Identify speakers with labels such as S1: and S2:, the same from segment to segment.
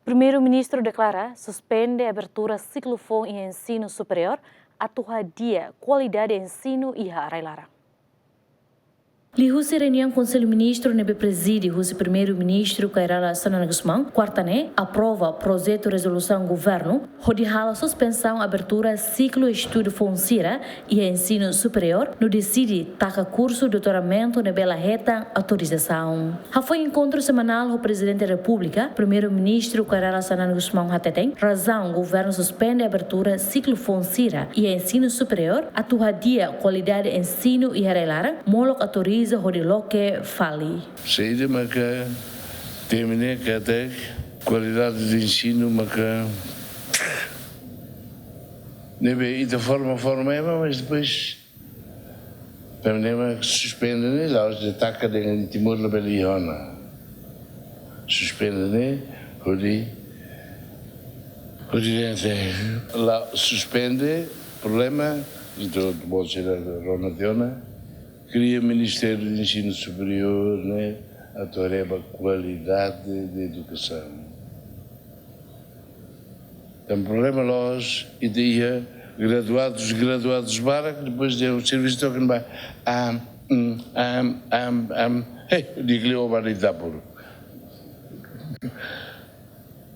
S1: Primeiro-ministro declara suspende a abertura ciclo FON em ensino superior, atuadia qualidade de ensino e Railara. Lihusi reunião Conselho Ministro nebe preside Husi Primeiro-Ministro Kairala Sanana Guzmão, quarta-ne, aprova projeto de resolução governo, onde hala suspensão abertura ciclo estudo FONCIRA e ensino superior, no decide taca curso doutoramento nebe la reta autorização. Foi encontro semanal o Presidente da República, Primeiro-Ministro Kairala Sanana Guzmão Hateteng, razão governo suspende abertura ciclo FONCIRA e ensino superior, atuadia qualidade ensino e Railara, molok autoriza Horiloke fali.
S2: Saída, mas terminei que até qualidade de ensino, mas nebe de forma mas depois terminei mas suspende né lá os ataques de Timor da Beliona suspende né hoje lá suspende problema do bolso da Ronadiona. Cria Ministério de Ensino Superior, né? A toreba qualidade de educação. Tem problema nós, ideia, graduados para que depois de um serviço toque vai digo-lhe o barulho puro.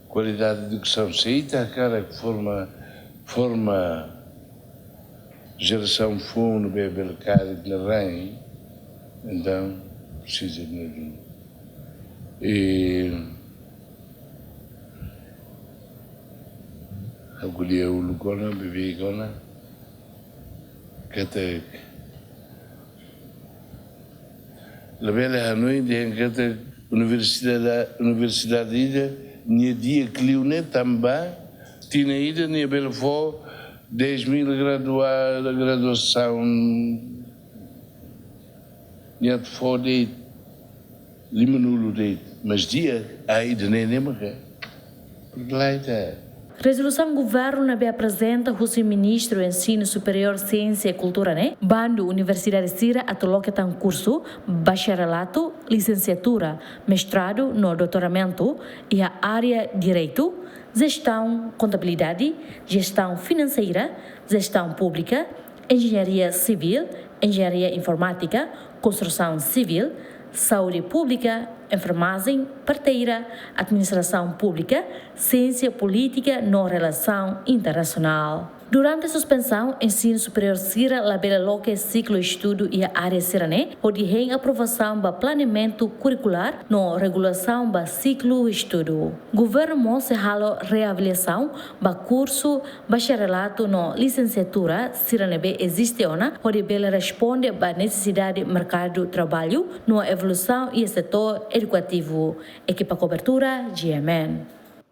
S2: Qualidade de educação, se aí está cara que forma geração fundo, bebê, cara de rain, então precisa de e acolher o lucona, bebê icona, que até a bela Hanoi de que universidade ida, nem dia clione também, tinha ida nem bela for 10.000 graduação nem de fora limanulo de mas dia aí de nem porque lá está.
S1: Resolução governo na apresenta o ministro do Ensino Superior, Ciência e Cultura, né? Bando Universidade Sira atoloque tan curso, bacharelato, licenciatura, mestrado no doutoramento e a área direito, gestão, contabilidade, gestão financeira, gestão pública, engenharia civil, engenharia informática, construção civil, saúde pública, enfermagem, parteira, administração pública, ciência política na relação internacional. Durante a suspensão, ensino superior Sira labela loque ciclo estudo e a área Sirané, onde tem aprovação para planeamento curricular na regulação para ciclo estudo. Governo mostra halo reavaliação para curso bacharelato na licenciatura Sirané existe ona, onde bela responde para necessidade do mercado de trabalho na evolução e setor educativo. Equipa cobertura GMN.